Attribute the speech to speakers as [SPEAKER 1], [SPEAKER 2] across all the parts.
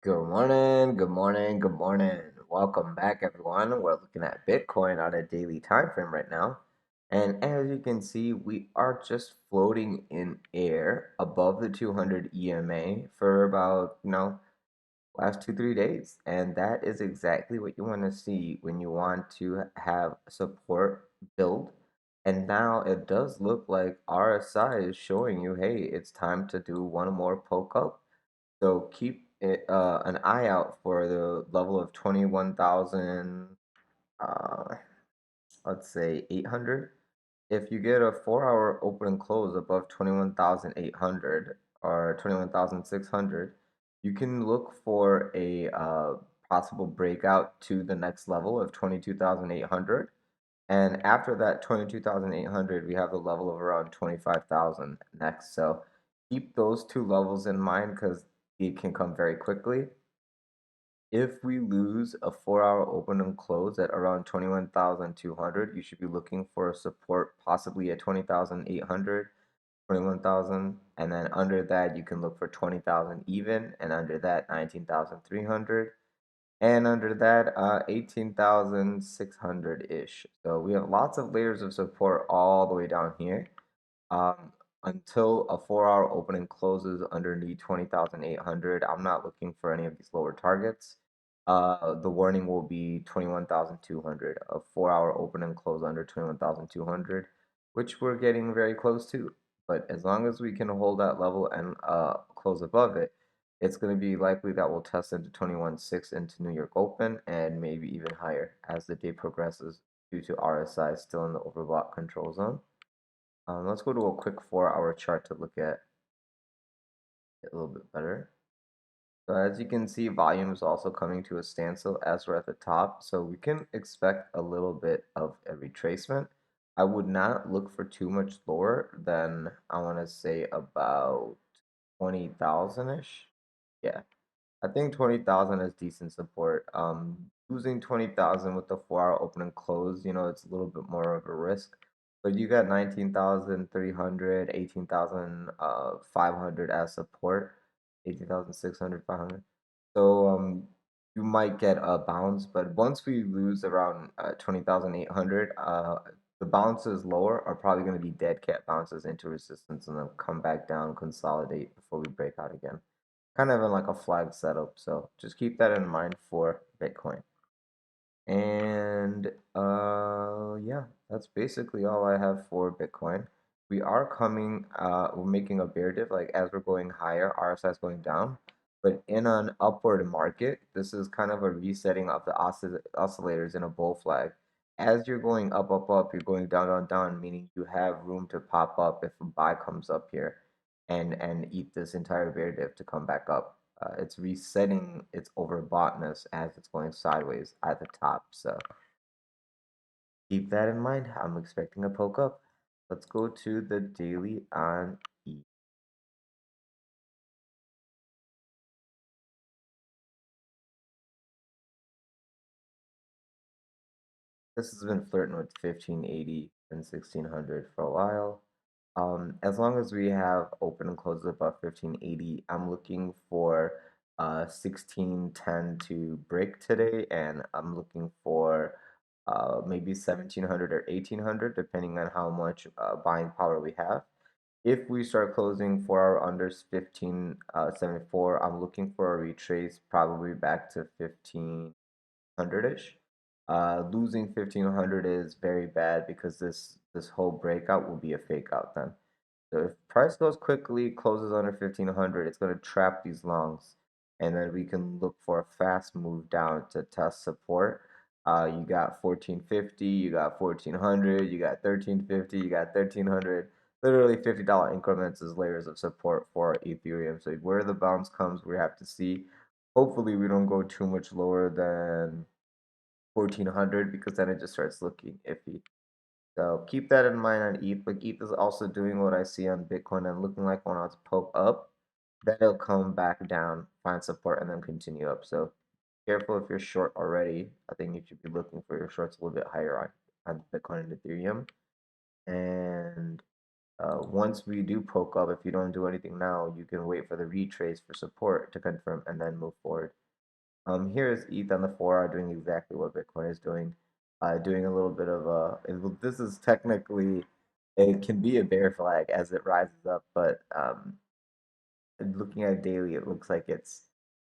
[SPEAKER 1] Good morning, good morning, good morning. Welcome back, everyone. We're looking at Bitcoin on a daily time frame right now. And as you can see, we are just floating in air above the 200 EMA for about, last 2, 3 days. And that is exactly what you want to see when you want to have support build. And now it does look like RSI is showing you, hey, it's time to do one more poke up, so keep an eye out for the level of 21,000, uh, let's say 800. If you get a 4 hour open and close above 21,800 or 21,600, you can look for a possible breakout to the next level of 22,800. And after that 22,800, we have the level of around 25,000 next. So keep those two levels in mind because it can come very quickly. If we lose a 4 hour open and close at around 21,200, you should be looking for support possibly at 20,800, 21,000, and then under that you can look for 20,000 even, and under that 19,300, and under that 18,600-ish. So we have lots of layers of support all the way down here, um, until a 4 hour opening closes underneath 20,800. I'm not looking for any of these lower targets. The warning will be 21,200, a 4 hour open and close under 21,200, which we're getting very close to. But as long as we can hold that level and close above it, it's going to be likely that we'll test into 21.6 into New York Open and maybe even higher as the day progresses due to RSI still in the overbought control zone. Let's go to a quick 4 hour chart to look at it a little bit better. So as you can see, volume is also coming to a standstill as we're at the top. So we can expect a little bit of a retracement. I would not look for too much lower than, I want to say, about 20,000-ish. Yeah, I think 20,000 is decent support. Losing 20,000 with the 4 hour open and close, it's a little bit more of a risk. But you got 19,300, 18,500 as support, 18,600, 500. So you might get a bounce, but once we lose around 20,800, the bounces lower are probably going to be dead cat bounces into resistance and then come back down, consolidate before we break out again, kind of in like a flag setup. So just keep that in mind for Bitcoin. And yeah, that's basically all I have for Bitcoin. We are coming, we're making a bear dip, like as we're going higher, RSI is going down. But in an upward market, this is kind of a resetting of the oscillators in a bull flag. As you're going up, up, up, you're going down, down, down, meaning you have room to pop up if a buy comes up here and eat this entire bear dip to come back up. It's resetting its overboughtness as it's going sideways at the top. So keep that in mind. I'm expecting a poke up. Let's go to the daily on ETH. This has been flirting with 1580 and 1600 for a while. As long as we have open and closes above 1580, I'm looking for 1610 to break today, and I'm looking for maybe 1700 or 1800, depending on how much buying power we have. If we start closing 4 hour unders 1574, I'm looking for a retrace probably back to 1500-ish. Losing 1500 is very bad because this whole breakout will be a fake out then. So if price goes quickly, closes under 1500, it's going to trap these longs. And then we can look for a fast move down to test support. You got 1450, you got 1400, you got 1350, you got 1300. Literally $50 increments is layers of support for Ethereum. So where the bounce comes, we have to see. Hopefully we don't go too much lower than 1400 because then it just starts looking iffy. So keep that in mind on ETH. Like ETH is also doing what I see on Bitcoin and looking like when it's poke up, then it'll come back down, find support, and then continue up. So careful if you're short already. I think you should be looking for your shorts a little bit higher on Bitcoin and Ethereum. And Once we do poke up, if you don't do anything now, you can wait for the retrace for support to confirm and then move forward. Here is ETH on the 4 hour doing exactly what Bitcoin is doing, doing a little bit of this is technically, it can be a bear flag as it rises up, but looking at daily, it looks like it's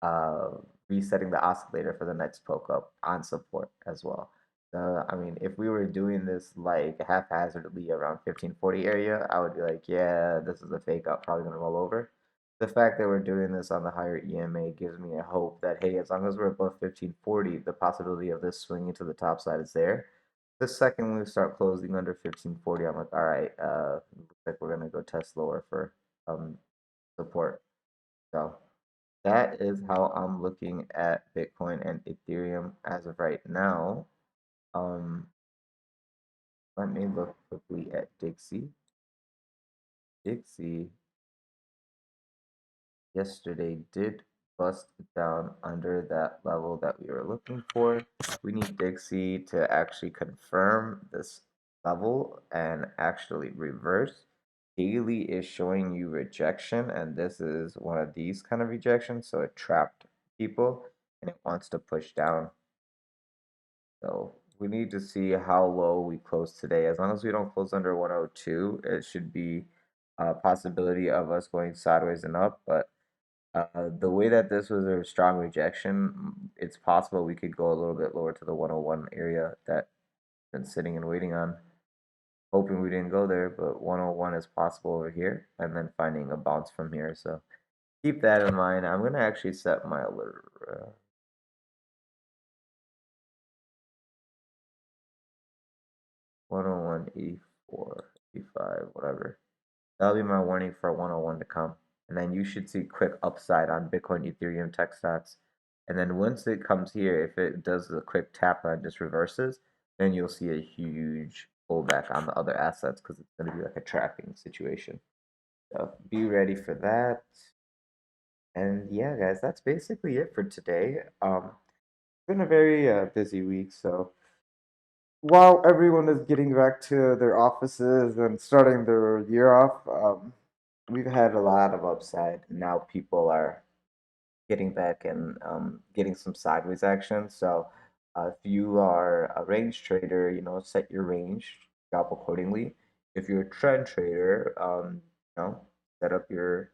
[SPEAKER 1] uh, resetting the oscillator for the next poke up on support as well. I mean, if we were doing this like haphazardly around 1540 area, I would be like, yeah, this is a fake out, probably gonna roll over. The fact that we're doing this on the higher EMA gives me a hope that, hey, as long as we're above 1540, the possibility of this swinging to the top side is there. The second we start closing under 1540, I'm like, all right, looks like we're gonna go test lower for support. So that is how I'm looking at Bitcoin and Ethereum as of right now. Um, Let me look quickly at Dixie. Dixie yesterday did bust down under that level that we were looking for. We need Dixie to actually confirm this level and actually reverse. Daily is showing you rejection, and this is one of these kind of rejections, so it trapped people and it wants to push down. So we need to see how low we close today. As long as we don't close under 102, it should be a possibility of us going sideways and up. But the way that this was a strong rejection, it's possible we could go a little bit lower to the 101 area that been sitting and waiting on. Hoping we didn't go there, but 101 is possible over here, and then finding a bounce from here. So keep that in mind. I'm gonna actually set my alert. 101, 84, 85, whatever. That'll be my warning for 101 to come. And then you should see quick upside on Bitcoin, Ethereum, tech stocks. And then once it comes here, if it does a quick tap and just reverses, then you'll see a huge pullback on the other assets because it's going to be like a trapping situation. So be ready for that. And yeah, guys, that's basically it for today. It's been a very busy week, so while everyone is getting back to their offices and starting their year off, we've had a lot of upside. Now people are getting back and getting some sideways action. So if you are a range trader, set your range, scalp accordingly. If you're a trend trader, set up your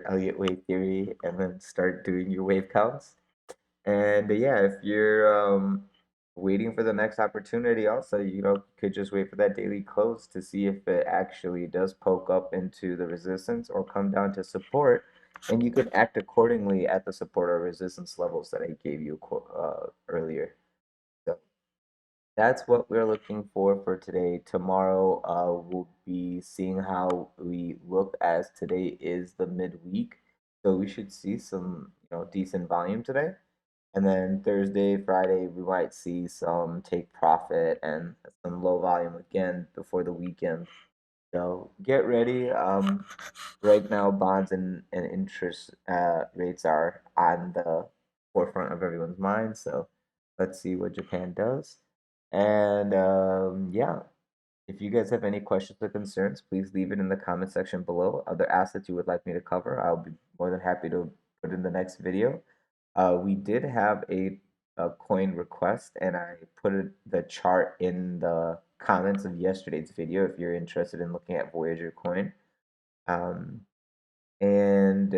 [SPEAKER 1] Elliott wave theory and then start doing your wave counts. And yeah, if you're waiting for the next opportunity, also, could just wait for that daily close to see if it actually does poke up into the resistance or come down to support. And you could act accordingly at the support or resistance levels that I gave you earlier. So that's what we're looking for today. Tomorrow, we'll be seeing how we look as today is the midweek. So we should see some, decent volume today. And then Thursday, Friday, we might see some take profit and some low volume again before the weekend. So get ready. Right now, bonds and interest rates are on the forefront of everyone's mind. So let's see what Japan does. And yeah, if you guys have any questions or concerns, please leave it in the comment section below. Other assets you would like me to cover, I'll be more than happy to put in the next video. We did have a coin request, and I put the chart in the comments of yesterday's video if you're interested in looking at Voyager coin. Um, and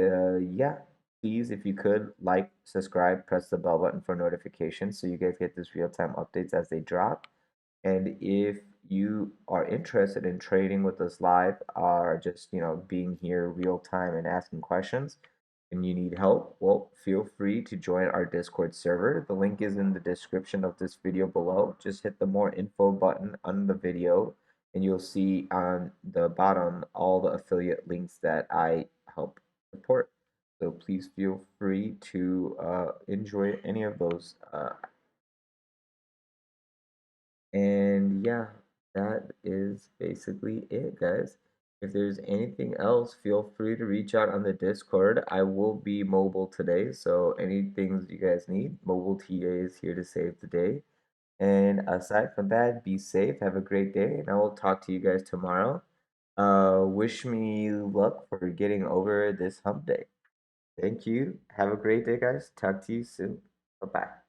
[SPEAKER 1] yeah, please, if you could, like, subscribe, press the bell button for notifications so you guys get this real-time updates as they drop. And if you are interested in trading with us live or just, being here real time and asking questions and you need help, well, feel free to join our Discord server. The link is in the description of this video below. Just hit the more info button on the video and you'll see on the bottom all the affiliate links that I help support. So please feel free to enjoy any of those and yeah, that is basically it, guys. If there's anything else, feel free to reach out on the Discord. I will be mobile today, so anything you guys need, Mobile TA is here to save the day. And aside from that, be safe, have a great day, and I will talk to you guys tomorrow. Wish me luck for getting over this hump day. Thank you. Have a great day, guys. Talk to you soon. Bye bye.